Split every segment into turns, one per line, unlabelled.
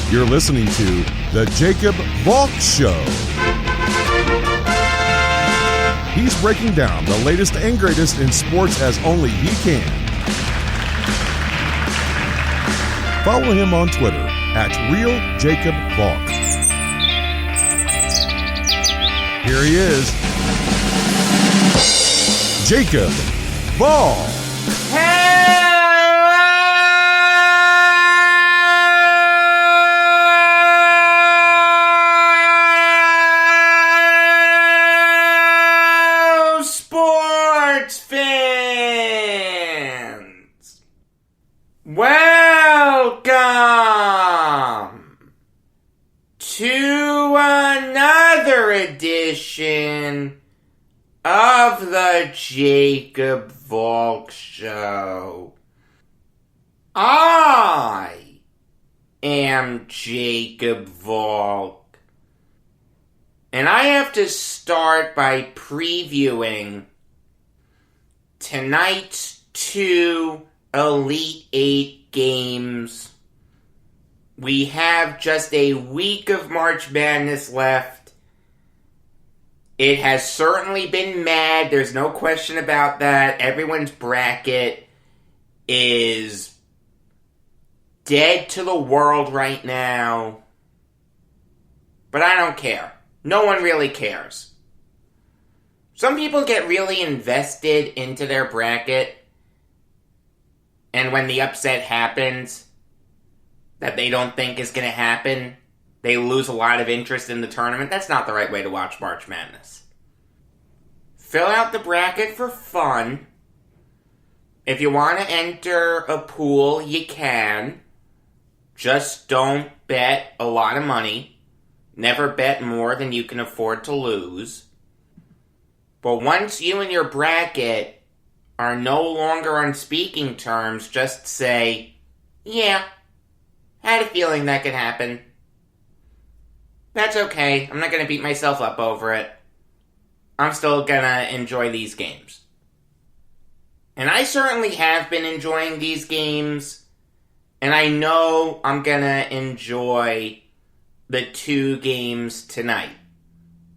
You're listening to The Jacob Valk Show. He's breaking down the latest and greatest in sports as only he can. Follow him on Twitter at RealJacobValk. Here he is, Jacob Valk.
Sports fans, welcome to another edition of the Jacob Valk Show. I am Jacob Valk, and I have to start by previewing tonight's 2 Elite 8 games. We have just a week of March Madness left. It has certainly been mad. There's no question about that. Everyone's bracket is dead to the world right now. But I don't care. No one really cares. Some people get really invested into their bracket, and when the upset happens that they don't think is going to happen, they lose a lot of interest in the tournament. That's not the right way to watch March Madness. Fill out the bracket for fun. If you want to enter a pool, you can. Just don't bet a lot of money. Never bet more than you can afford to lose. But once you and your bracket are no longer on speaking terms, just say, yeah, had a feeling that could happen. That's okay. I'm not going to beat myself up over it. I'm still going to enjoy these games. And I certainly have been enjoying these games, and I know I'm going to enjoy the 2 games tonight.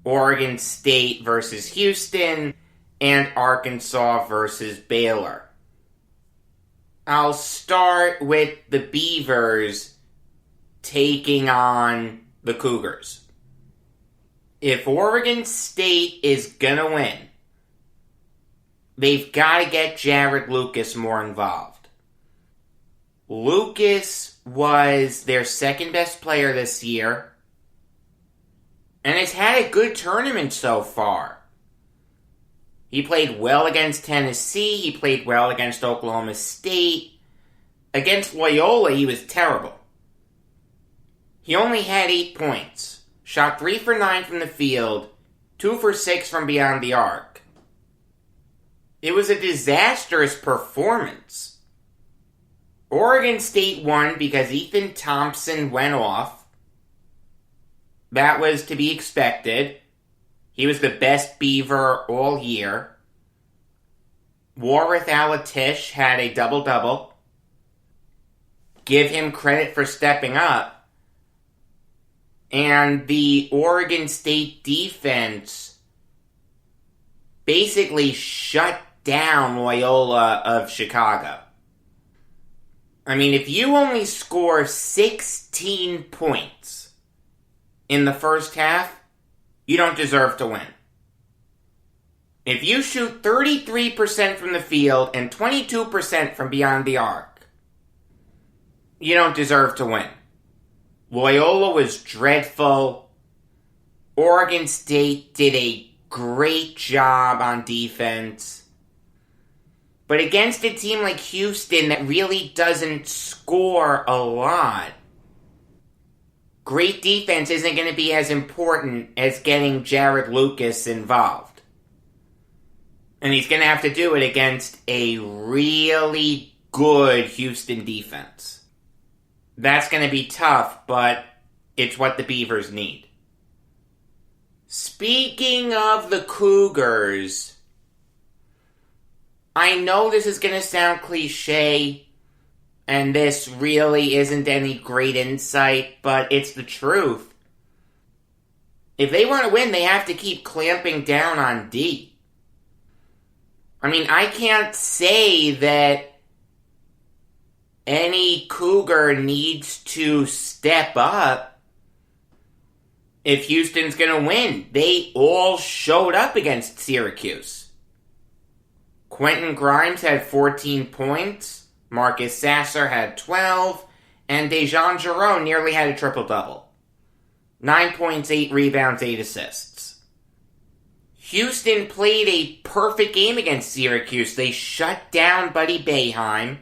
Oregon State versus Houston, and Arkansas versus Baylor. I'll start with the Beavers taking on the Cougars. If Oregon State is gonna win, they've got to get Jared Lucas more involved. Lucas was their second best player this year, and has had a good tournament so far. He played well against Tennessee. He played well against Oklahoma State. Against Loyola, he was terrible. He only had 8 points. Shot 3 for 9 from the field. 2 for 6 from beyond the arc. It was a disastrous performance. Oregon State won because Ethan Thompson went off. That was to be expected. He was the best Beaver all year. Warith Alatish had a double-double. Give him credit for stepping up. And the Oregon State defense basically shut down Loyola of Chicago. I mean, if you only score 16 points in the first half, you don't deserve to win. If you shoot 33% from the field and 22% from beyond the arc, you don't deserve to win. Loyola was dreadful. Oregon State did a great job on defense. But against a team like Houston that really doesn't score a lot, great defense isn't going to be as important as getting Jared Lucas involved. And he's going to have to do it against a really good Houston defense. That's going to be tough, but it's what the Beavers need. Speaking of the Cougars, I know this is going to sound cliche, And this really isn't any great insight, but it's the truth. If they want to win, they have to keep clamping down on D. I mean, I can't say that any Cougar needs to step up if Houston's going to win. They all showed up against Syracuse. Quentin Grimes had 14 points, Marcus Sasser had 12, and Dejan Giroux nearly had a triple-double. 9 points, 8 rebounds, 8 assists. Houston played a perfect game against Syracuse. They shut down Buddy Boeheim.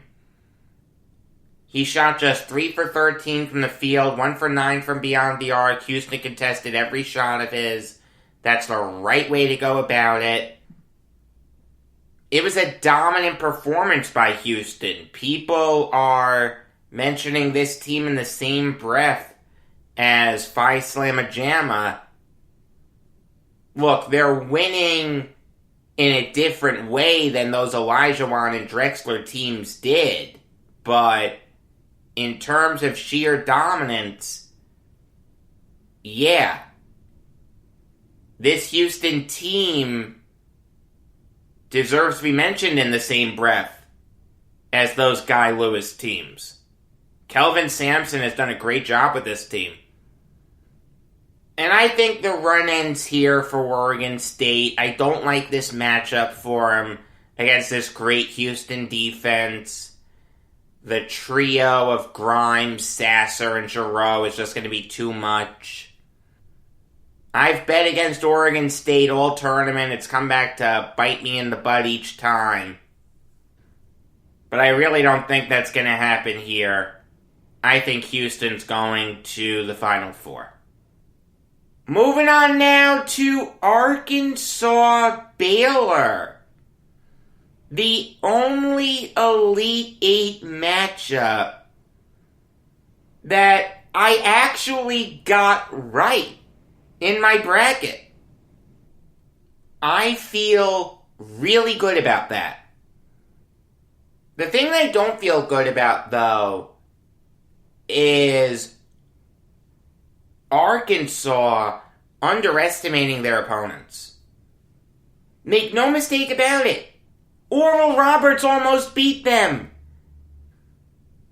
He shot just 3 for 13 from the field, 1 for 9 from beyond the arc. Houston contested every shot of his. That's the right way to go about it. It was a dominant performance by Houston. People are mentioning this team in the same breath as Phi Slamma Jamma. Look, they're winning in a different way than those Olajuwon and Drexler teams did. But in terms of sheer dominance, yeah. This Houston team deserves to be mentioned in the same breath as those Guy Lewis teams. Kelvin Sampson has done a great job with this team. And I think the run ends here for Oregon State. I don't like this matchup for them against this great Houston defense. The trio of Grimes, Sasser, and Giroux is just going to be too much. I've bet against Oregon State all tournament. It's come back to bite me in the butt each time. But I really don't think that's going to happen here. I think Houston's going to the Final Four. Moving on now to Arkansas Baylor. The only Elite Eight matchup that I actually got right in my bracket. I feel really good about that. The thing that I don't feel good about, though, is Arkansas underestimating their opponents. Make no mistake about it. Oral Roberts almost beat them.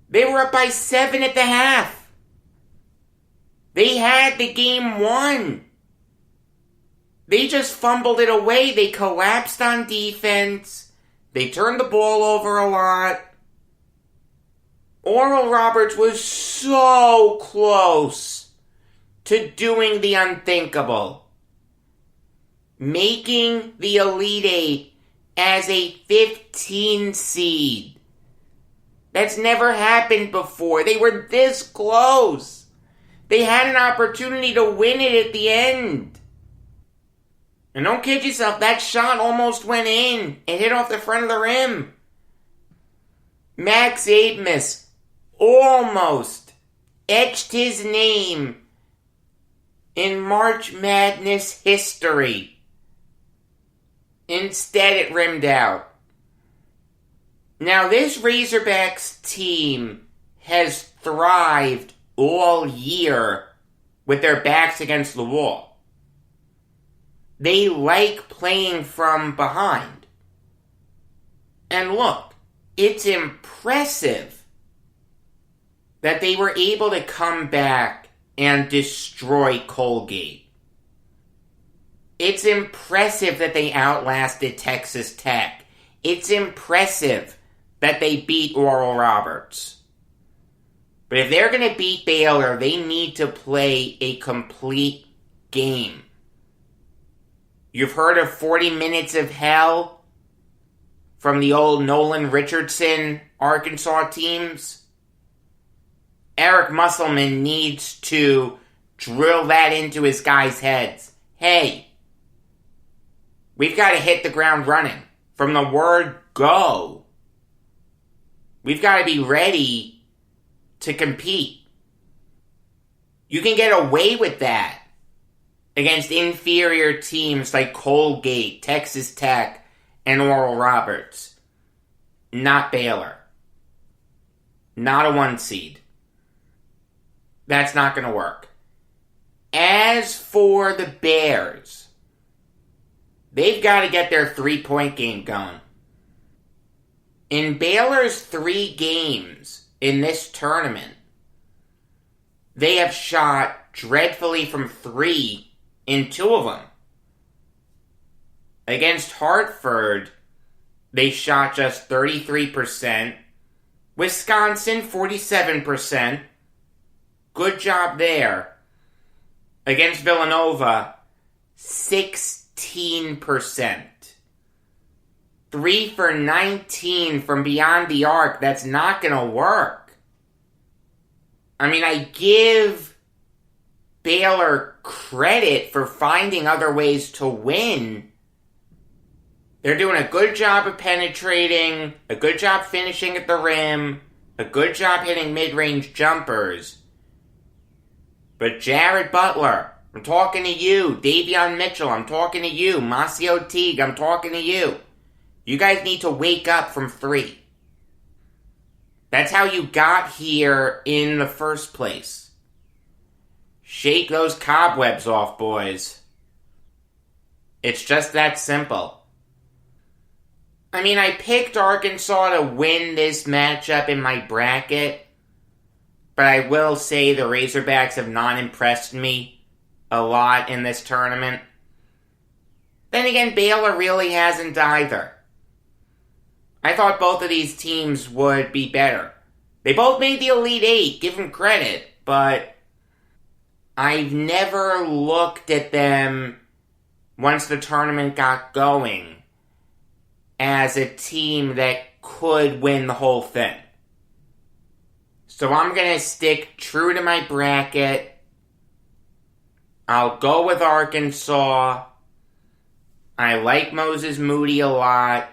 They were up by 7 at the half. They had the game won. They just fumbled it away. They collapsed on defense. They turned the ball over a lot. Oral Roberts was so close to doing the unthinkable. Making the Elite Eight as a 15 seed. That's never happened before. They were this close. They had an opportunity to win it at the end. And don't kid yourself, that shot almost went in. It hit off the front of the rim. Max Abmas almost etched his name in March Madness history. Instead, it rimmed out. Now, this Razorbacks team has thrived all year with their backs against the wall. They like playing from behind. And look, it's impressive that they were able to come back and destroy Colgate. It's impressive that they outlasted Texas Tech. It's impressive that they beat Oral Roberts. But if they're going to beat Baylor, they need to play a complete game. You've heard of 40 Minutes of Hell from the old Nolan Richardson Arkansas teams? Eric Musselman needs to drill that into his guys' heads. Hey, we've got to hit the ground running. From the word go, we've got to be ready to compete. You can get away with that against inferior teams like Colgate, Texas Tech, and Oral Roberts. Not Baylor. not a 1 seed. That's not going to work. As for the Bears, they've got to get their 3-point game going. In Baylor's 3 games in this tournament, they have shot dreadfully from 3 in 2 of them. Against Hartford, they shot just 33%. Wisconsin, 47%. Good job there. Against Villanova, 16%. 3 for 19 from beyond the arc. That's not going to work. I mean, I give Baylor credit for finding other ways to win. They're doing a good job of penetrating, a good job finishing at the rim, a good job hitting mid-range jumpers. But Jared Butler, I'm talking to you. Davion Mitchell, I'm talking to you. Masio Teague, I'm talking to you. You guys need to wake up from 3. That's how you got here in the first place. Shake those cobwebs off, boys. It's just that simple. I mean, I picked Arkansas to win this matchup in my bracket, but I will say the Razorbacks have not impressed me a lot in this tournament. Then again, Baylor really hasn't either. I thought both of these teams would be better. They both made the Elite 8, give them credit, but I've never looked at them once the tournament got going as a team that could win the whole thing. So I'm going to stick true to my bracket. I'll go with Arkansas. I like Moses Moody a lot.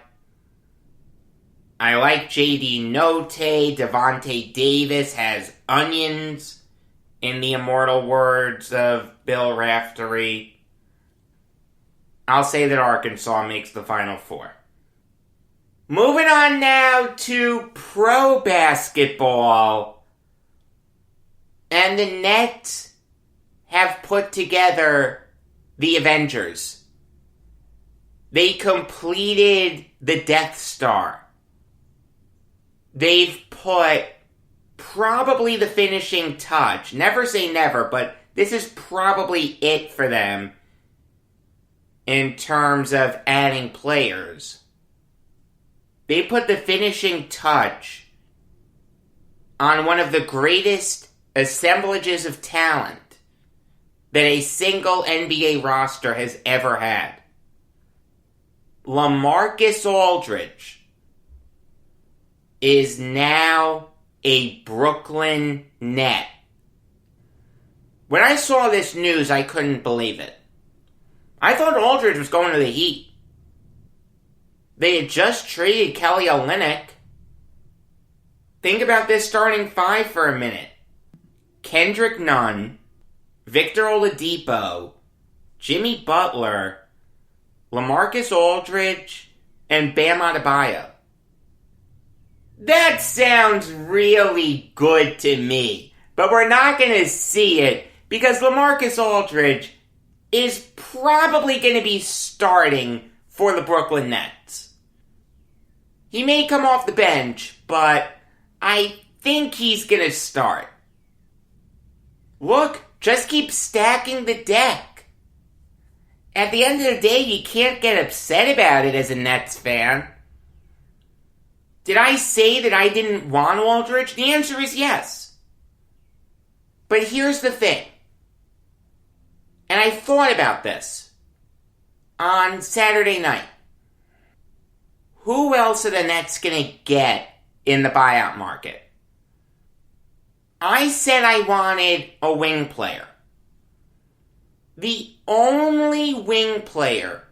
I like J.D. Note. Devontae Davis has onions, in the immortal words of Bill Raftery. I'll say that Arkansas makes the Final Four. Moving on now to pro basketball. And the Nets have put together the Avengers. They completed the Death Star. They've put probably the finishing touch. Never say never, but this is probably it for them in terms of adding players. They put the finishing touch on one of the greatest assemblages of talent that a single NBA roster has ever had. Lamarcus Aldridge is now a Brooklyn Net. When I saw this news, I couldn't believe it. I thought Aldridge was going to the Heat. They had just traded Kelly Olynyk. Think about this starting 5 for a minute. Kendrick Nunn, Victor Oladipo, Jimmy Butler, Lamarcus Aldridge, and Bam Adebayo. That sounds really good to me, but we're not going to see it because Lamarcus Aldridge is probably going to be starting for the Brooklyn Nets. He may come off the bench, but I think he's going to start. Look, just keep stacking the deck. At the end of the day, you can't get upset about it as a Nets fan. Did I say that I didn't want Aldridge? The answer is yes. But here's the thing. And I thought about this on Saturday night. Who else are the Nets going to get in the buyout market? I said I wanted a wing player. The only wing player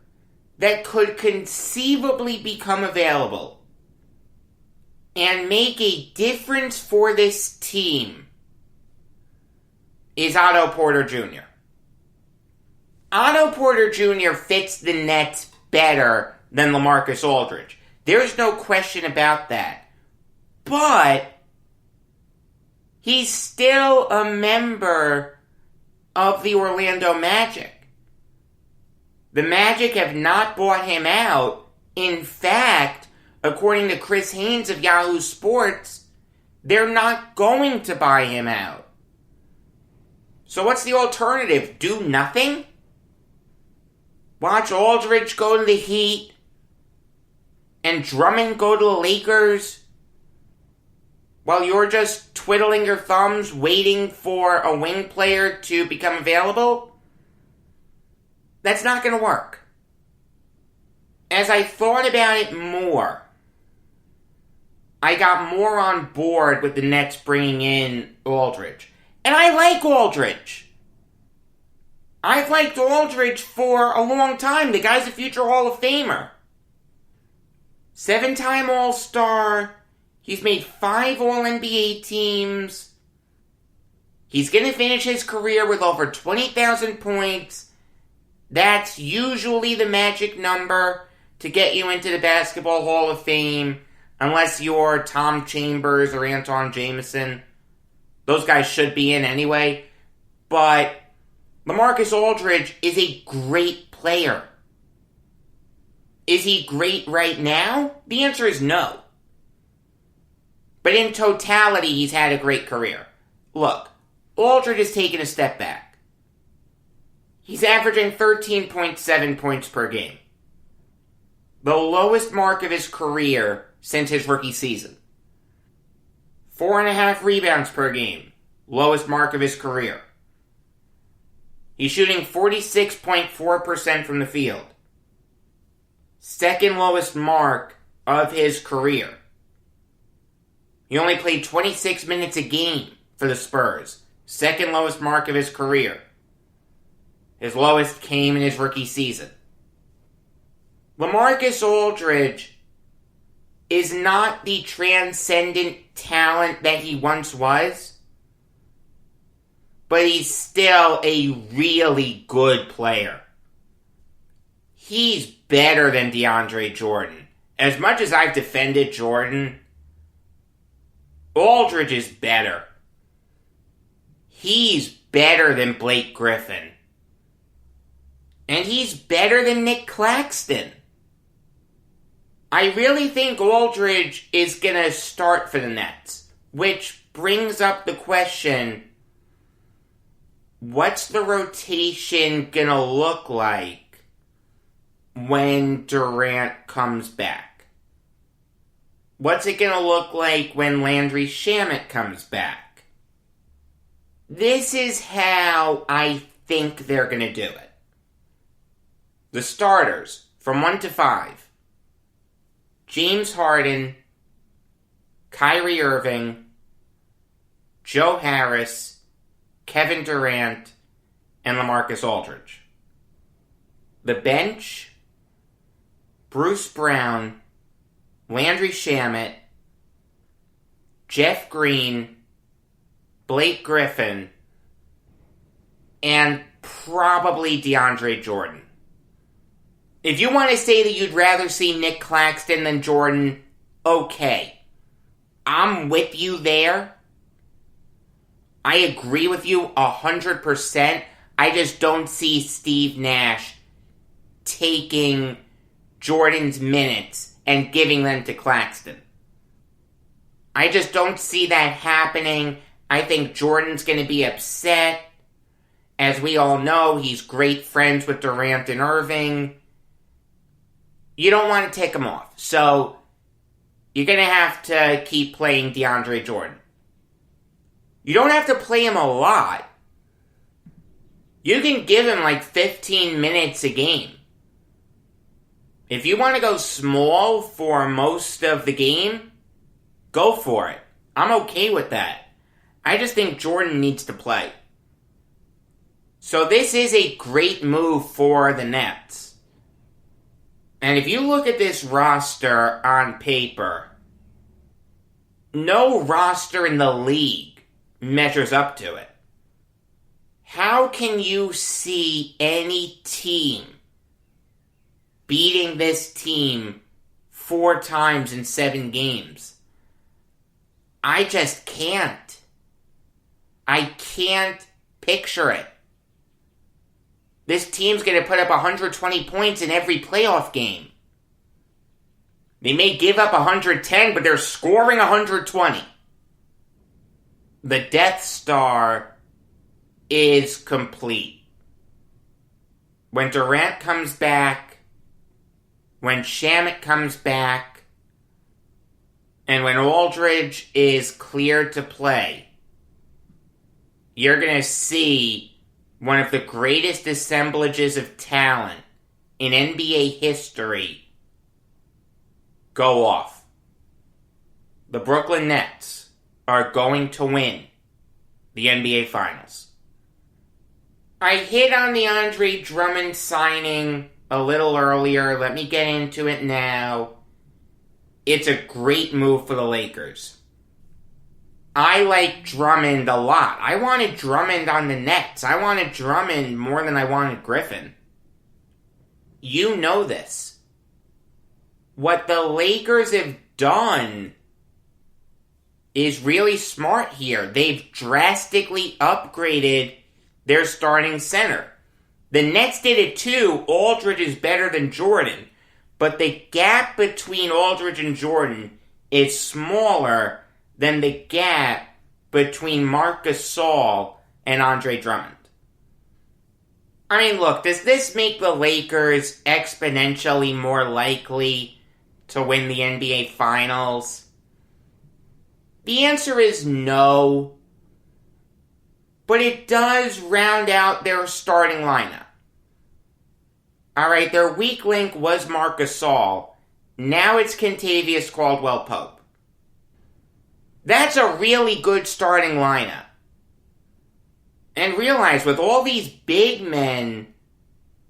that could conceivably become available and make a difference for this team is Otto Porter Jr. Otto Porter Jr. fits the Nets better than Lamarcus Aldridge. There's no question about that. But He's still a member of the Orlando Magic. The Magic have not bought him out. In fact, according to Chris Haynes of Yahoo Sports, they're not going to buy him out. So what's the alternative? Do nothing? Watch Aldridge go to the Heat and Drummond go to the Lakers while you're just twiddling your thumbs waiting for a wing player to become available? That's not going to work. As I thought about it more, I got more on board with the Nets bringing in Aldridge. And I like Aldridge. I've liked Aldridge for a long time. The guy's a future Hall of Famer. 7-time All-Star. He's made 5 All-NBA teams. He's going to finish his career with over 20,000 points. That's usually the magic number to get you into the Basketball Hall of Fame, unless you're Tom Chambers or Anton Jameson. Those guys should be in anyway. But Lamarcus Aldridge is a great player. Is he great right now? The answer is no. But in totality, he's had a great career. Look, Aldridge has taken a step back. He's averaging 13.7 points per game. The lowest mark of his career since his rookie season. 4.5 rebounds per game. Lowest mark of his career. He's shooting 46.4% from the field. Second lowest mark of his career. He only played 26 minutes a game for the Spurs. Second lowest mark of his career. His lowest came in his rookie season. Lamarcus Aldridge is not the transcendent talent that he once was, but he's still a really good player. He's better than DeAndre Jordan. As much as I've defended Jordan, Aldridge is better. He's better than Blake Griffin. And he's better than Nick Claxton. I really think Aldridge is going to start for the Nets, which brings up the question, what's the rotation going to look like when Durant comes back? What's it going to look like when Landry Shamet comes back? This is how I think they're going to do it. The starters, from 1 to 5. James Harden, Kyrie Irving, Joe Harris, Kevin Durant, and Lamarcus Aldridge. The bench, Bruce Brown, Landry Shamet, Jeff Green, Blake Griffin, and probably DeAndre Jordan. If you want to say that you'd rather see Nick Claxton than Jordan, okay. I'm with you there. I agree with you 100%. I just don't see Steve Nash taking Jordan's minutes and giving them to Claxton. I just don't see that happening. I think Jordan's going to be upset. As we all know, he's great friends with Durant and Irving. You don't want to take him off. So, you're going to have to keep playing DeAndre Jordan. You don't have to play him a lot. You can give him like 15 minutes a game. If you want to go small for most of the game, go for it. I'm okay with that. I just think Jordan needs to play. So this is a great move for the Nets. And if you look at this roster on paper, no roster in the league measures up to it. How can you see any team beating this team 4 times in 7 games? I just can't. I can't picture it. This team's going to put up 120 points in every playoff game. They may give up 110, but they're scoring 120. The Death Star is complete. When Durant comes back, when Shamet comes back, and when Aldridge is cleared to play, you're going to see one of the greatest assemblages of talent in NBA history go off. The Brooklyn Nets are going to win the NBA Finals. I hit on the Andre Drummond signing a little earlier. Let me get into it now. It's a great move for the Lakers. I like Drummond a lot. I wanted Drummond on the Nets. I wanted Drummond more than I wanted Griffin. You know this. What the Lakers have done is really smart here. They've drastically upgraded their starting center. The Nets did it too. Aldridge is better than Jordan. But the gap between Aldridge and Jordan is smaller than the gap between Marc Gasol and Andre Drummond. I mean, look, does this make the Lakers exponentially more likely to win the NBA Finals? The answer is no. But it does round out their starting lineup. Alright, their weak link was Marc Gasol. Now it's Kentavious Caldwell-Pope. That's a really good starting lineup. And realize, with all these big men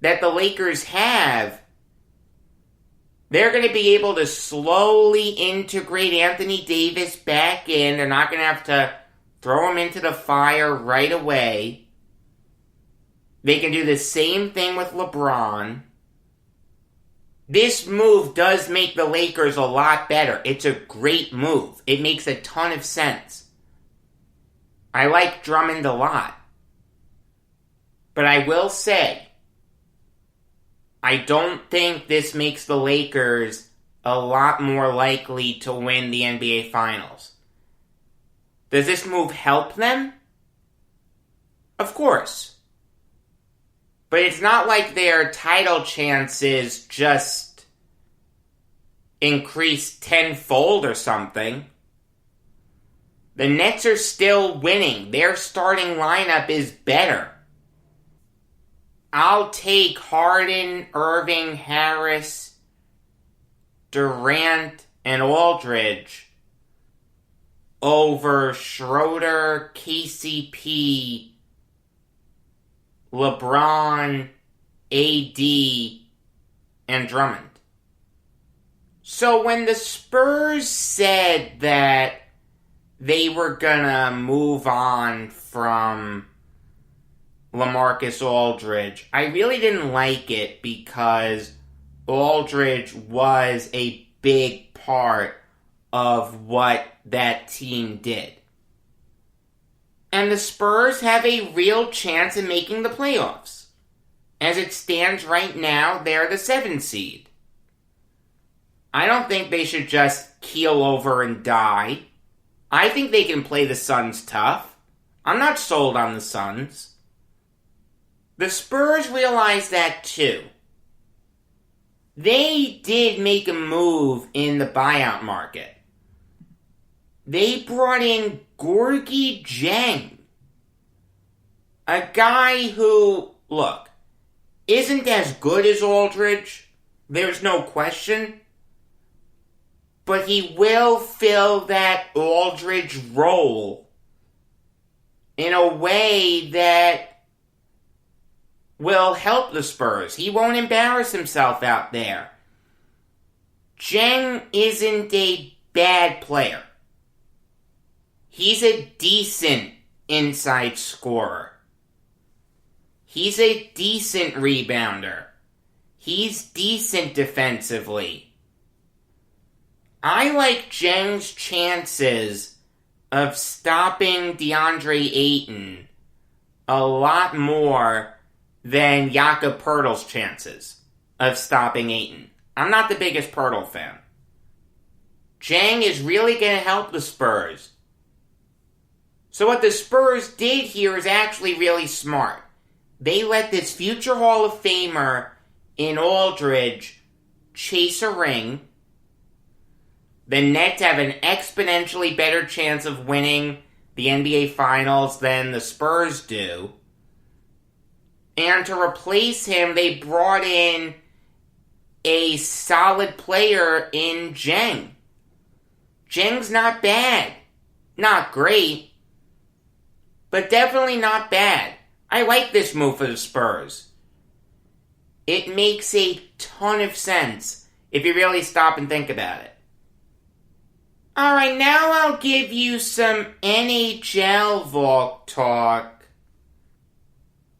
that the Lakers have, they're going to be able to slowly integrate Anthony Davis back in. They're not going to have to throw him into the fire right away. They can do the same thing with LeBron. This move does make the Lakers a lot better. It's a great move. It makes a ton of sense. I like Drummond a lot. But I will say, I don't think this makes the Lakers a lot more likely to win the NBA Finals. Does this move help them? Of course. But it's not like their title chances just increase tenfold or something. The Nets are still winning. Their starting lineup is better. I'll take Harden, Irving, Harris, Durant, and Aldridge over Schroeder, KCP, LeBron, AD, and Drummond. So when the Spurs said that they were gonna move on from Lamarcus Aldridge, I really didn't like it because Aldridge was a big part of what that team did. And the Spurs have a real chance of making the playoffs. As it stands right now, they're the 7th seed. I don't think they should just keel over and die. I think they can play the Suns tough. I'm not sold on the Suns. The Spurs realize that too. They did make a move in the buyout market. They brought in Gorgui Dieng. A guy who, look, isn't as good as Aldridge. There's no question. But he will fill that Aldridge role in a way that will help the Spurs. He won't embarrass himself out there. Dieng isn't a bad player. He's a decent inside scorer. He's a decent rebounder. He's decent defensively. I like Dieng's chances of stopping DeAndre Ayton a lot more than Jakob Poeltl's chances of stopping Ayton. I'm not the biggest Poeltl fan. Jang is really going to help the Spurs. So what the Spurs did here is actually really smart. They let this future Hall of Famer in Aldridge chase a ring. The Nets have an exponentially better chance of winning the NBA Finals than the Spurs do. And to replace him, they brought in a solid player in Jang. Jang's not bad. Not great. But definitely not bad. I like this move for the Spurs. It makes a ton of sense if you really stop and think about it. Alright, now I'll give you some NHL Valk talk.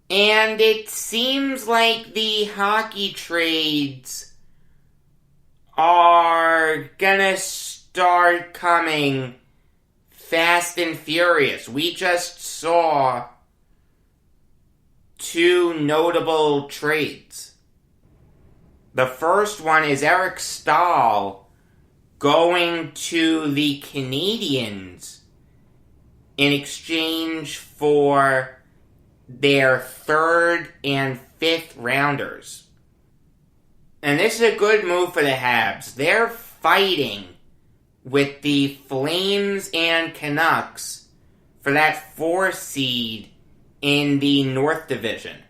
And it seems like the hockey trades are gonna start coming fast and furious. We just saw 2 notable trades. The first one is Eric Staal going to the Canadiens in exchange for their 3rd and 5th rounders. And this is a good move for the Habs. They're fighting with the Flames and Canucks for that 4th seed in the North Division.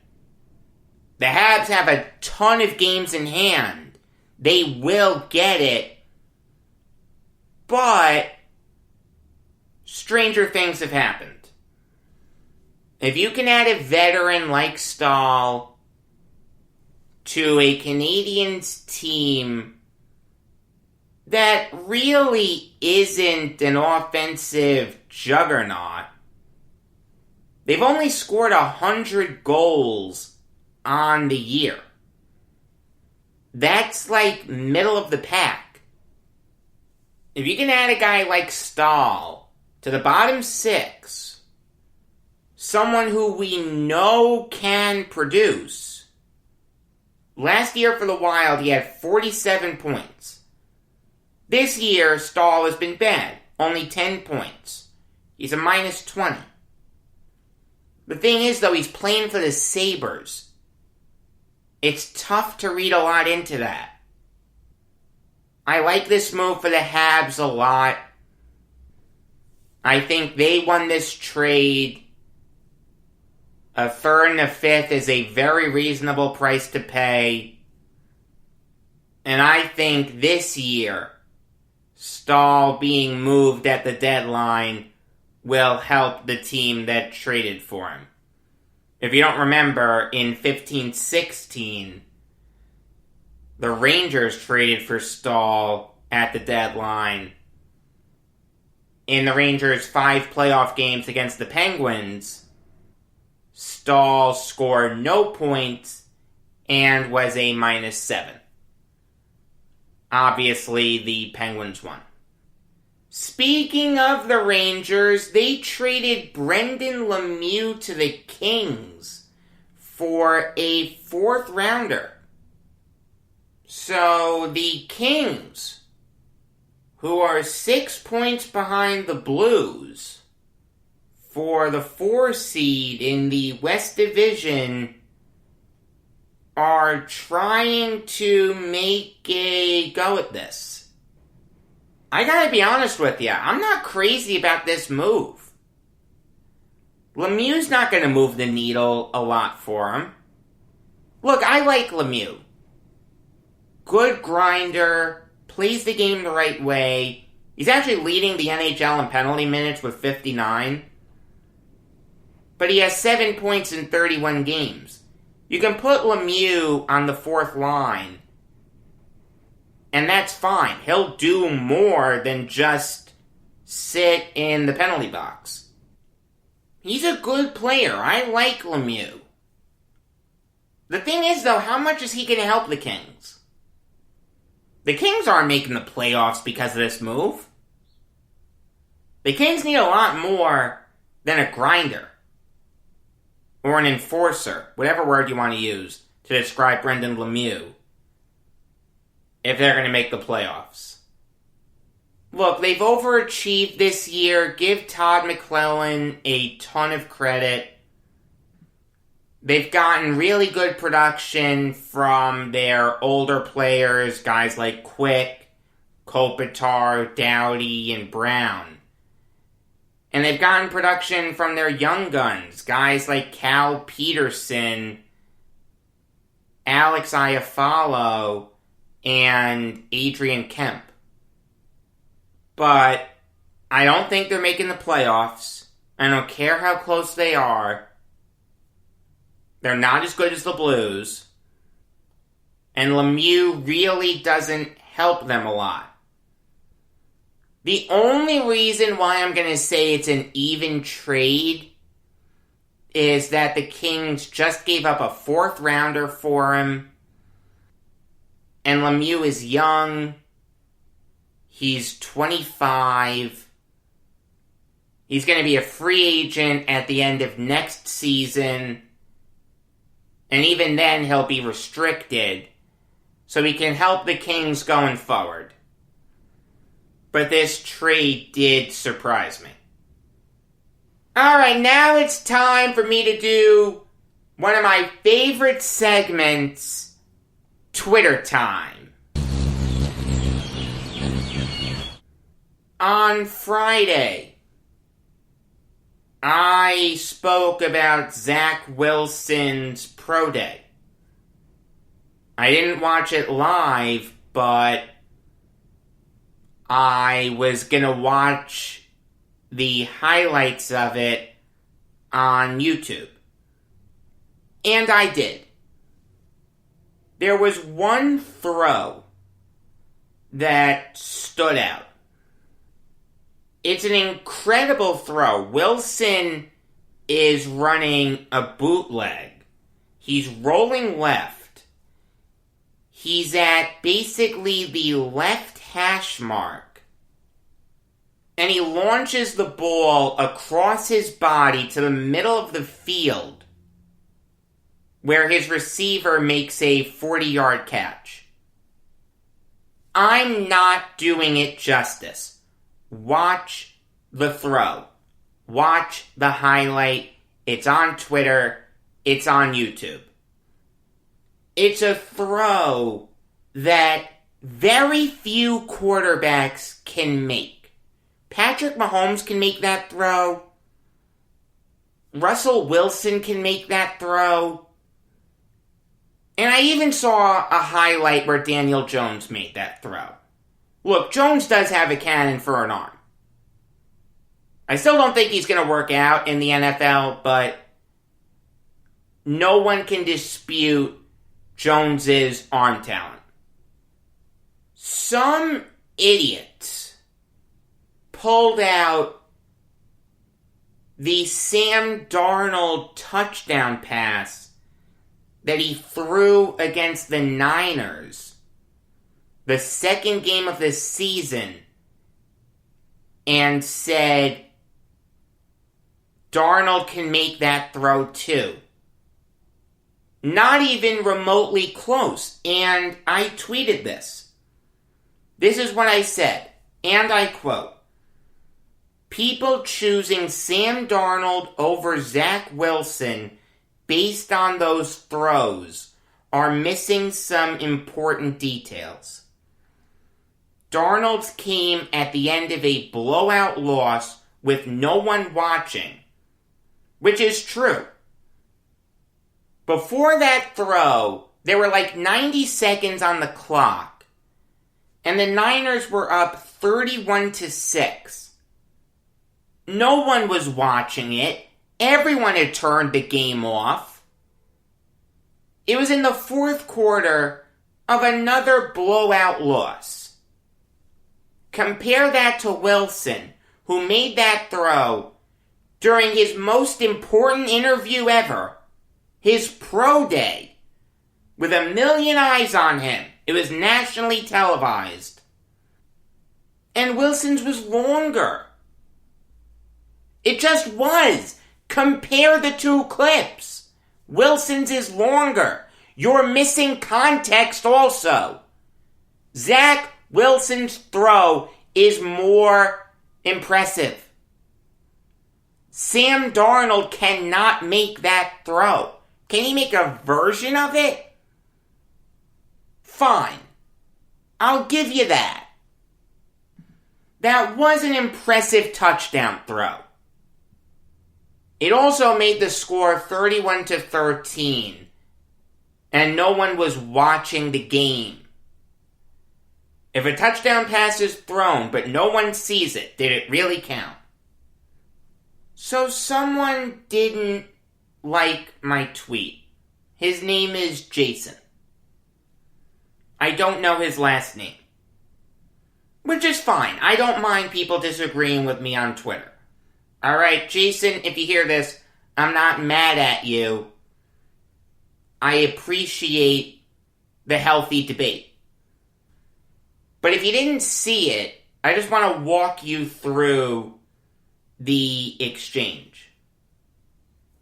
The Habs have a ton of games in hand. They will get it. But stranger things have happened. If you can add a veteran like Staal to a Canadiens team that really isn't an offensive juggernaut, they've only scored 100 goals on the year. That's like middle of the pack. If you can add a guy like Staal to the bottom 6, someone who we know can produce. Last year for the Wild, he had 47 points. This year, Staal has been bad. Only 10 points. He's a minus 20. The thing is, though, he's playing for the Sabres. It's tough to read a lot into that. I like this move for the Habs a lot. I think they won this trade. A 3rd and a 5th is a very reasonable price to pay. And I think this year, Staal being moved at the deadline will help the team that traded for him. If you don't remember, in 15-16, the Rangers traded for Staal at the deadline. In the Rangers' 5 playoff games against the Penguins, Staal scored no points and was a minus 7. Obviously, the Penguins won. Speaking of the Rangers, they traded Brendan Lemieux to the Kings for a 4th rounder. So the Kings, who are 6 points behind the Blues for the 4 seed in the West Division, are trying to make a go at this. I gotta be honest with you, I'm not crazy about this move. Lemieux's not gonna move the needle a lot for him. Look, I like Lemieux. Good grinder, plays the game the right way. He's actually leading the NHL in penalty minutes with 59. But he has 7 points in 31 games. You can put Lemieux on the 4th line, and that's fine. He'll do more than just sit in the penalty box. He's a good player. I like Lemieux. The thing is, though, how much is he going to help the Kings? The Kings aren't making the playoffs because of this move. The Kings need a lot more than a grinder. Or an enforcer, whatever word you want to use to describe Brendan Lemieux, if they're going to make the playoffs. Look, they've overachieved this year. Give Todd McClellan a ton of credit. They've gotten really good production from their older players, guys like Quick, Kopitar, Doughty, and Brown. And they've gotten production from their young guns, guys like Cal Peterson, Alex Iafallo, and Adrian Kemp. But I don't think they're making the playoffs. I don't care how close they are. They're not as good as the Blues. And Lemieux really doesn't help them a lot. The only reason why I'm going to say it's an even trade is that the Kings just gave up a 4th rounder for him. And Lemieux is young. He's 25. He's going to be a free agent at the end of next season. And even then, he'll be restricted. So he can help the Kings going forward. But this trade did surprise me. Alright, now it's time for me to do one of my favorite segments, Twitter Time. On Friday, I spoke about Zach Wilson's pro day. I didn't watch it live, but I was going to watch the highlights of it on YouTube. And I did. There was one throw that stood out. It's an incredible throw. Wilson is running a bootleg. He's rolling left. He's at basically the left hash mark. And he launches the ball across his body to the middle of the field, where his receiver makes a 40-yard catch. I'm not doing it justice. Watch the throw. Watch the highlight. It's on Twitter. It's on YouTube. It's a throw that very few quarterbacks can make. Patrick Mahomes can make that throw. Russell Wilson can make that throw. And I even saw a highlight where Daniel Jones made that throw. Look, Jones does have a cannon for an arm. I still don't think he's going to work out in the NFL, but no one can dispute Jones's arm talent. Some idiots pulled out the Sam Darnold touchdown pass that he threw against the Niners, the second game of the season, and said, Darnold can make that throw too. Not even remotely close. And I tweeted this. This is what I said, and I quote, "People choosing Sam Darnold over Zach Wilson based on those throws are missing some important details. Darnold's came at the end of a blowout loss with no one watching, which is true. Before that throw, there were like 90 seconds on the clock, and the Niners were up 31-6. No one was watching it. Everyone had turned the game off. It was in the fourth quarter of another blowout loss. Compare that to Wilson, who made that throw during his most important interview ever, his pro day, with 1 million eyes on him. It was nationally televised. And Wilson's was longer. It just was. Compare the two clips. Wilson's is longer. You're missing context also. Zach Wilson's throw is more impressive. Sam Darnold cannot make that throw. Can he make a version of it? Fine. I'll give you that. That was an impressive touchdown throw. It also made the score 31-13, and no one was watching the game. If a touchdown pass is thrown, but no one sees it, did it really count? So someone didn't like my tweet. His name is Jason. I don't know his last name. Which is fine. I don't mind people disagreeing with me on Twitter. Alright, Jason, if you hear this, I'm not mad at you. I appreciate the healthy debate. But if you didn't see it, I just want to walk you through the exchange.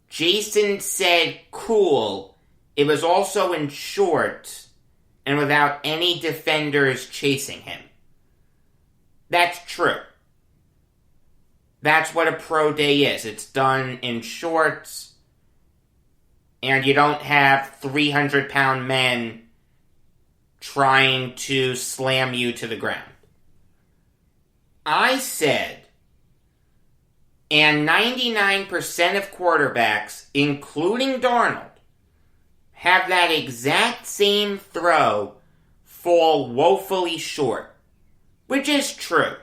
Jason said, cool. It was also in shorts and without any defenders chasing him. That's true. That's what a pro day is. It's done in shorts, and you don't have 300-pound men trying to slam you to the ground. I said, and 99% of quarterbacks, including Darnold, have that exact same throw fall woefully short, which is true.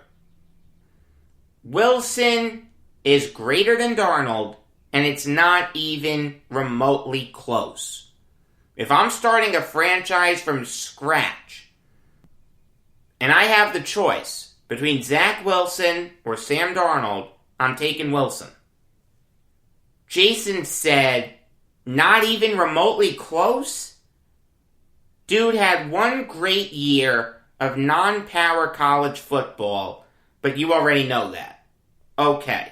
Wilson is greater than Darnold, and it's not even remotely close. If I'm starting a franchise from scratch, and I have the choice between Zach Wilson or Sam Darnold, I'm taking Wilson. Jason said, not even remotely close? Dude had one great year of non-power college football, but you already know that. Okay.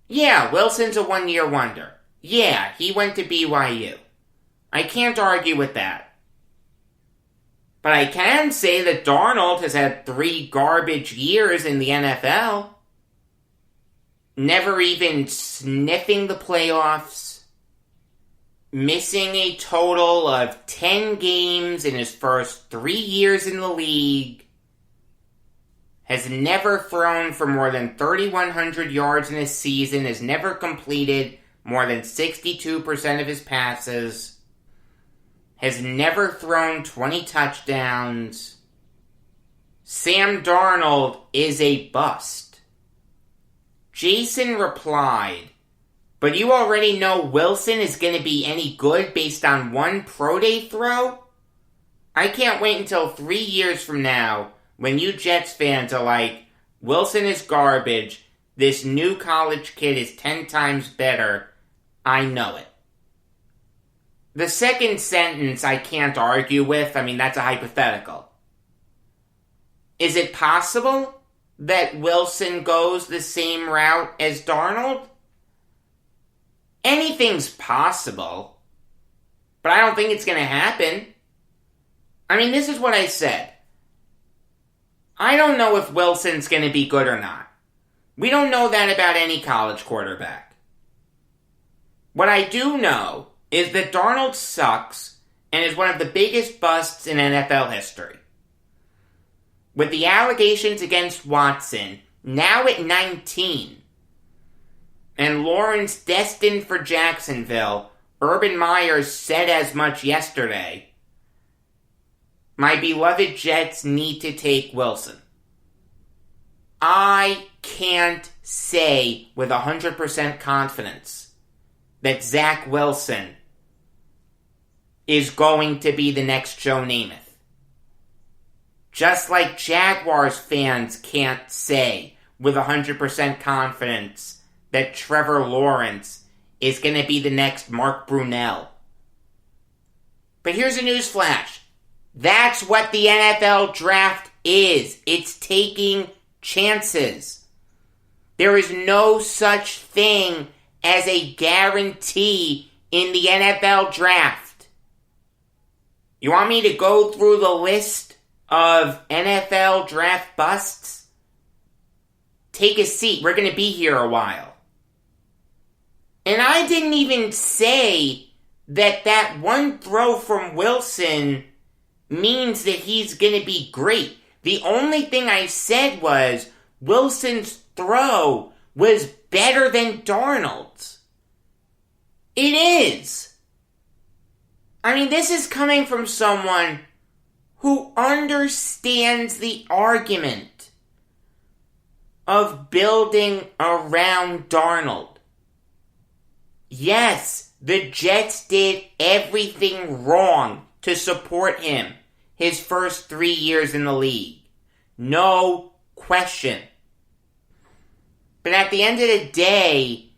Yeah, Wilson's a one-year wonder. Yeah, he went to BYU. I can't argue with that. But I can say that Darnold has had 3 garbage years in the NFL. Never even sniffing the playoffs. Missing a total of 10 games in his first 3 years in the league. Has never thrown for more than 3,100 yards in a season. Has never completed more than 62% of his passes. Has never thrown 20 touchdowns. Sam Darnold is a bust. Jason replied, but you already know Wilson is going to be any good based on one pro day throw? I can't wait until 3 years from now when you Jets fans are like, Wilson is garbage, this new college kid is 10 times better. I know it. The second sentence I can't argue with. I mean, that's a hypothetical. Is it possible that Wilson goes the same route as Darnold? Anything's possible, but I don't think it's going to happen. I mean, this is what I said. I don't know if Wilson's going to be good or not. We don't know that about any college quarterback. What I do know is that Darnold sucks and is one of the biggest busts in NFL history. With the allegations against Watson, now at 19, and Lawrence destined for Jacksonville, Urban Meyer said as much yesterday, my beloved Jets need to take Wilson. I can't say with 100% confidence that Zach Wilson is going to be the next Joe Namath. Just like Jaguars fans can't say with 100% confidence that Trevor Lawrence is going to be the next Mark Brunell. But here's a newsflash. That's what the NFL draft is. It's taking chances. There is no such thing as a guarantee in the NFL draft. You want me to go through the list of NFL draft busts? Take a seat. We're going to be here a while. And I didn't even say that one throw from Wilson means that he's going to be great. The only thing I said was Wilson's throw was better than Darnold's. It is. I mean, this is coming from someone who understands the argument of building around Darnold. Yes, the Jets did everything wrong to support him his first 3 years in the league. No question. But at the end of the day,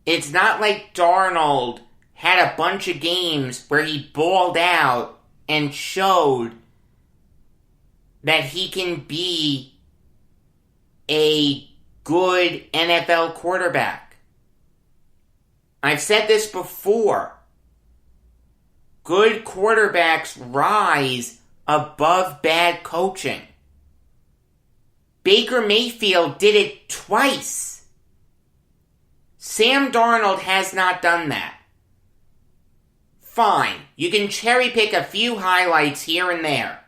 it's not like Darnold had a bunch of games where he balled out and showed that he can be a good NFL quarterback. I've said this before. Good quarterbacks rise above bad coaching. Baker Mayfield did it twice. Sam Darnold has not done that. Fine, you can cherry pick a few highlights here and there.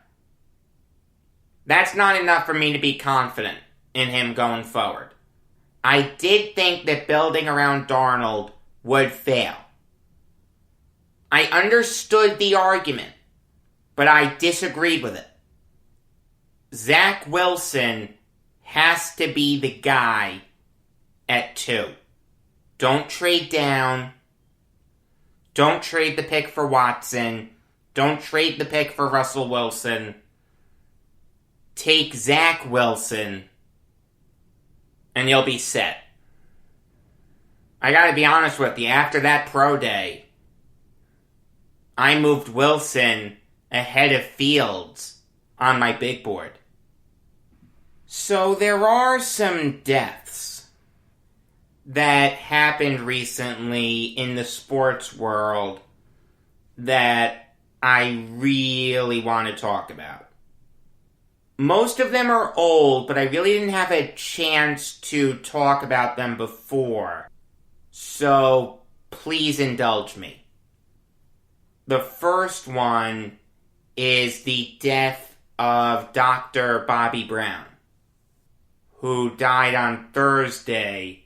That's not enough for me to be confident in him going forward. I did think that building around Darnold would fail. I understood the argument, but I disagreed with it. Zach Wilson has to be the guy at 2. Don't trade down. Don't trade the pick for Watson. Don't trade the pick for Russell Wilson. Take Zach Wilson, and you'll be set. I gotta be honest with you, after that pro day, I moved Wilson ahead of Fields on my big board. So there are some deaths that happened recently in the sports world that I really want to talk about. Most of them are old, but I really didn't have a chance to talk about them before. So, please indulge me. The first one is the death of Dr. Bobby Brown, who died on Thursday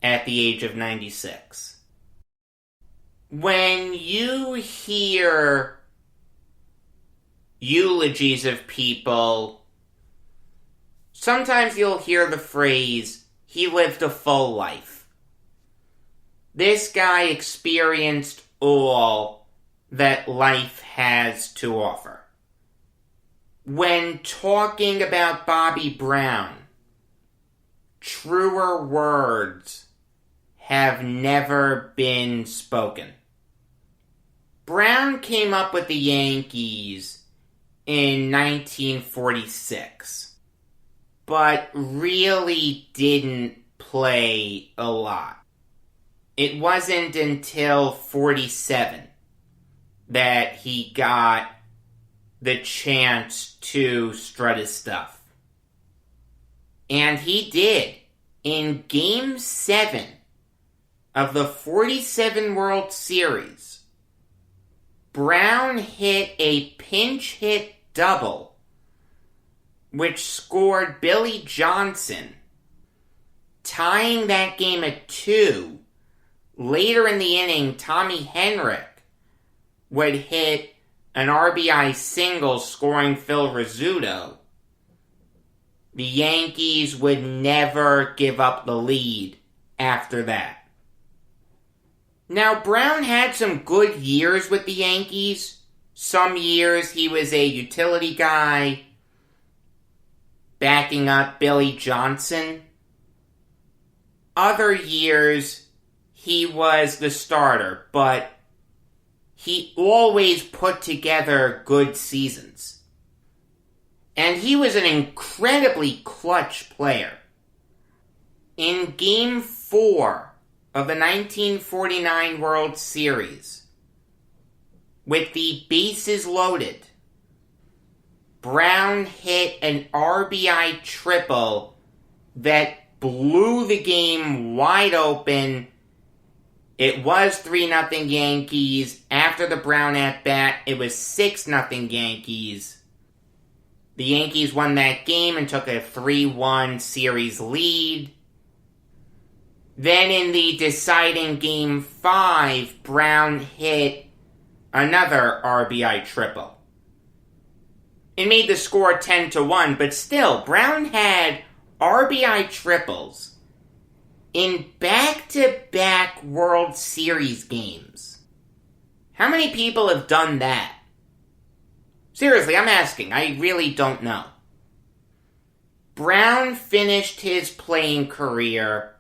at the age of 96. When you hear eulogies of people, sometimes you'll hear the phrase, "he lived a full life." This guy experienced all that life has to offer. When talking about Bobby Brown, truer words have never been spoken. Brown came up with the Yankees in 1946, but really didn't play a lot. It wasn't until 47 that he got the chance to strut his stuff. And he did. In Game 7 of the 47 World Series, Brown hit a pinch hit double, which scored Billy Johnson, tying that game at 2. Later in the inning, Tommy Henrich would hit an RBI single, scoring Phil Rizzuto. The Yankees would never give up the lead after that. Now, Brown had some good years with the Yankees. Some years he was a utility guy, backing up Billy Johnson. Other years, he was the starter, but he always put together good seasons. And he was an incredibly clutch player. In Game 4 of the 1949 World Series, with the bases loaded, Brown hit an RBI triple that blew the game wide open. It was 3-0 Yankees. After the Brown at-bat, it was 6-0 Yankees. The Yankees won that game and took a 3-1 series lead. Then in the deciding Game 5, Brown hit another RBI triple. It made the score 10-1, but still, Brown had RBI triples in back-to-back World Series games. How many people have done that? Seriously, I'm asking. I really don't know. Brown finished his playing career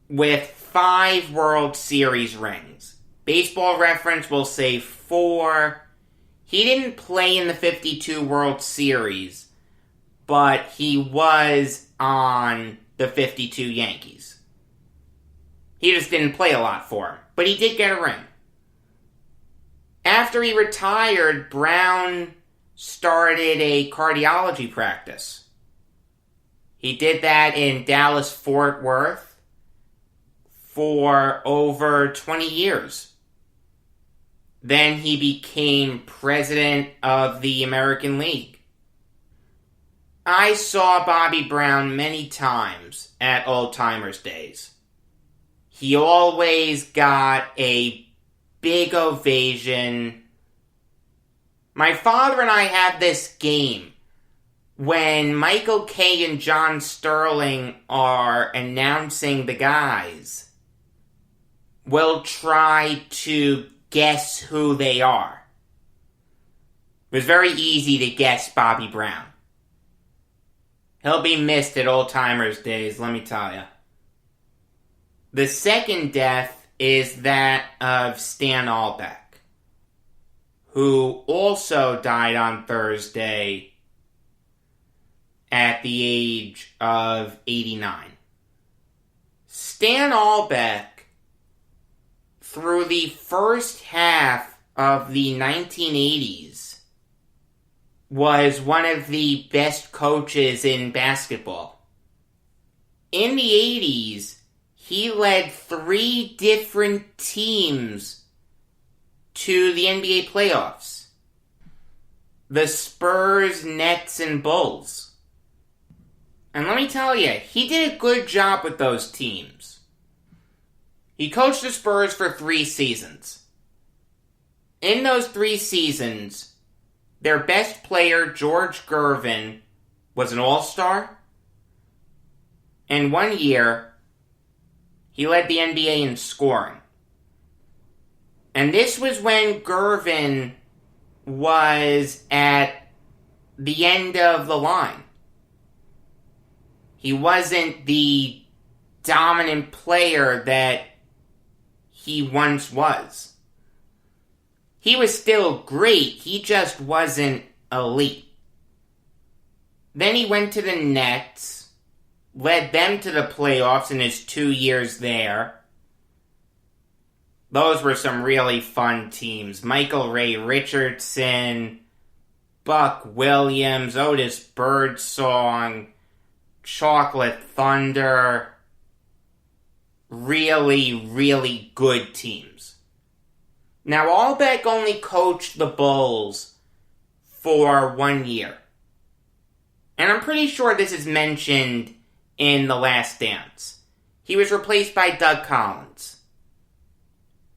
with 5 World Series rings. Baseball Reference will say 4. He didn't play in the 52 World Series, but he was on the 52 Yankees. He just didn't play a lot for him, but he did get a ring. After he retired, Brown started a cardiology practice. He did that in Dallas-Fort Worth for over 20 years. Then he became president of the American League. I saw Bobby Brown many times at Old Timers Days. He always got a big ovation. My father and I have this game when Michael Kay and John Sterling are announcing the guys. We'll try to guess who they are. It was very easy to guess Bobby Brown. He'll be missed at Old Timers Days, let me tell you. The second death is that of Stan Albeck, who also died on Thursday at the age of 89. Stan Albeck, through the first half of the 1980s, was one of the best coaches in basketball. In the 80s, he led 3 different teams to the NBA playoffs. The Spurs, Nets, and Bulls. And let me tell you, he did a good job with those teams. He coached the Spurs for 3 seasons. In those 3 seasons, their best player, George Gervin, was an all-star. And 1 year, he led the NBA in scoring. And this was when Gervin was at the end of the line. He wasn't the dominant player that he once was. He was still great, he just wasn't elite. Then he went to the Nets, led them to the playoffs in his 2 years there. Those were some really fun teams. Michael Ray Richardson, Buck Williams, Otis Birdsong, Chocolate Thunder. Really, really good teams. Now, Albeck only coached the Bulls for 1 year. And I'm pretty sure this is mentioned in The Last Dance. He was replaced by Doug Collins.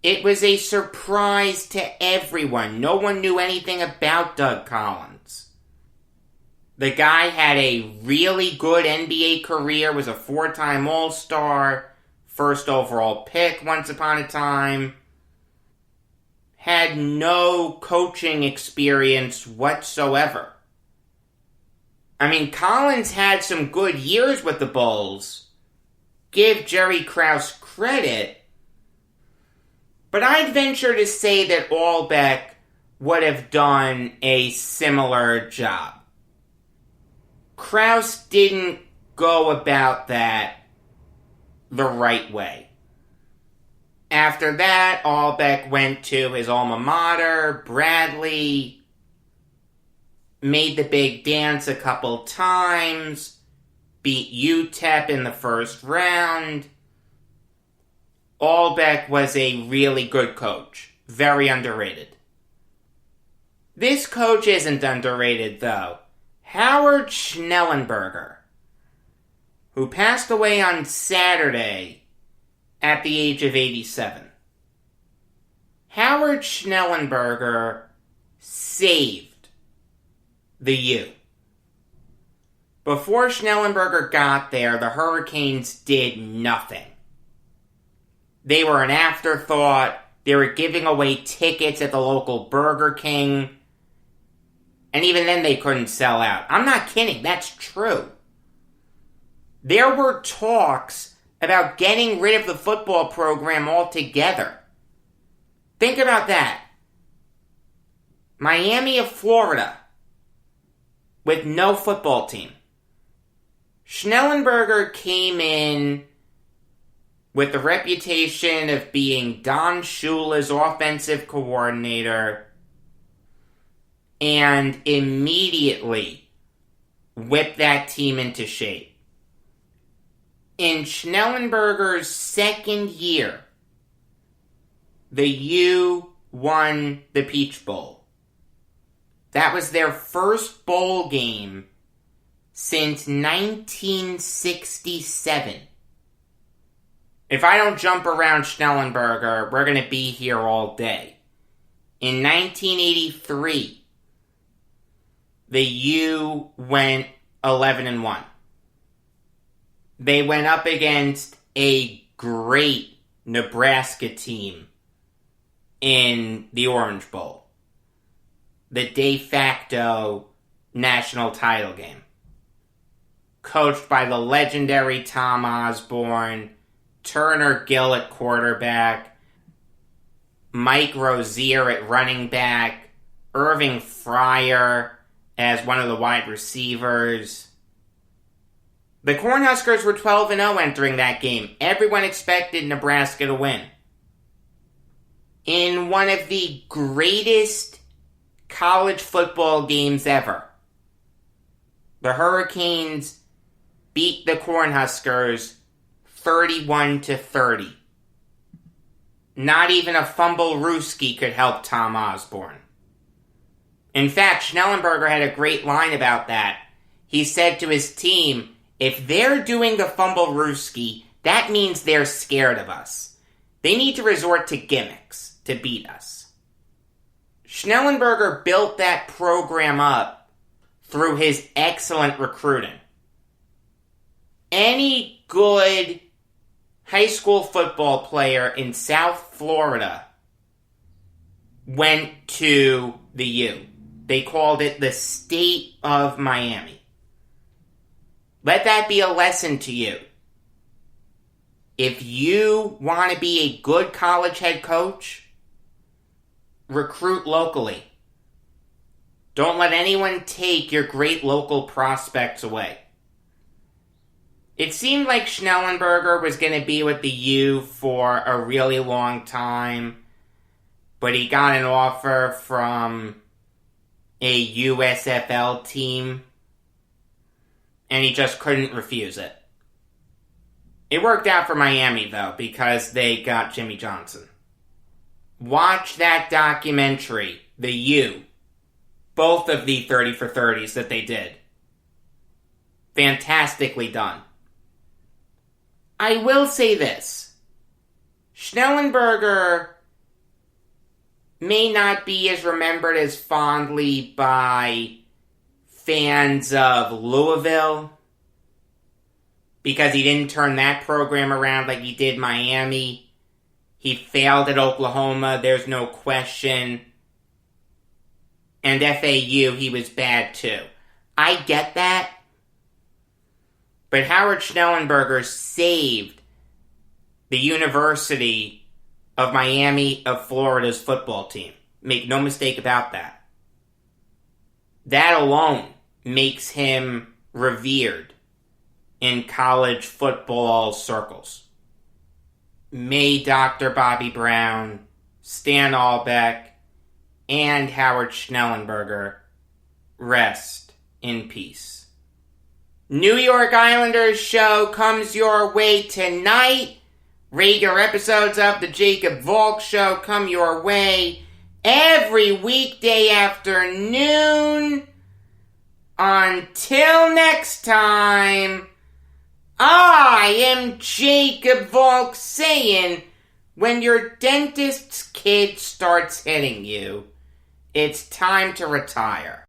It was a surprise to everyone. No one knew anything about Doug Collins. The guy had a really good NBA career, was a 4-time All-Star, first overall pick once upon a time. Had no coaching experience whatsoever. I mean, Collins had some good years with the Bulls. Give Jerry Krause credit. But I'd venture to say that Albeck would have done a similar job. Krause didn't go about that the right way. After that, Albeck went to his alma mater, Bradley, made the big dance a couple times, beat UTEP in the first round. Albeck was a really good coach, very underrated. This coach isn't underrated, though. Howard Schnellenberger, who passed away on Saturday at the age of 87. Howard Schnellenberger saved the U. Before Schnellenberger got there, the Hurricanes did nothing. They were an afterthought. They were giving away tickets at the local Burger King. And even then they couldn't sell out. I'm not kidding, that's true. There were talks about getting rid of the football program altogether. Think about that. Miami of Florida, with no football team. Schnellenberger came in with the reputation of being Don Shula's offensive coordinator and immediately whipped that team into shape. In Schnellenberger's second year, the U won the Peach Bowl. That was their first bowl game since 1967. If I don't jump around Schnellenberger, we're going to be here all day. In 1983, the U went 11-1. They went up against a great Nebraska team in the Orange Bowl, the de facto national title game. Coached by the legendary Tom Osborne, Turner Gill at quarterback, Mike Rozier at running back, Irving Fryer as one of the wide receivers. The Cornhuskers were 12-0 entering that game. Everyone expected Nebraska to win. In one of the greatest college football games ever, the Hurricanes beat the Cornhuskers 31-30. Not even a fumble-rooski could help Tom Osborne. In fact, Schnellenberger had a great line about that. He said to his team, if they're doing the fumble-rooski, that means they're scared of us. They need to resort to gimmicks to beat us. Schnellenberger built that program up through his excellent recruiting. Any good high school football player in South Florida went to the U. They called it the State of Miami. Let that be a lesson to you. If you want to be a good college head coach, recruit locally. Don't let anyone take your great local prospects away. It seemed like Schnellenberger was going to be with the U for a really long time, but he got an offer from a USFL team, and he just couldn't refuse it. It worked out for Miami, though, because they got Jimmy Johnson. Watch that documentary, The U. Both of the 30 for 30s that they did. Fantastically done. I will say this. Schnellenberger may not be as remembered as fondly by fans of Louisville, because he didn't turn that program around like he did Miami. He failed at Oklahoma, there's no question. And FAU, he was bad too. I get that. But Howard Schnellenberger saved the University of Miami of Florida's football team. Make no mistake about that. That alone makes him revered in college football circles. May Dr. Bobby Brown, Stan Albeck, and Howard Schnellenberger rest in peace. New York Islanders show comes your way tonight. Regular episodes of the Jacob Valk Show come your way every weekday afternoon. Until next time, I am Jacob Valk saying, when your dentist's kid starts hitting you, it's time to retire.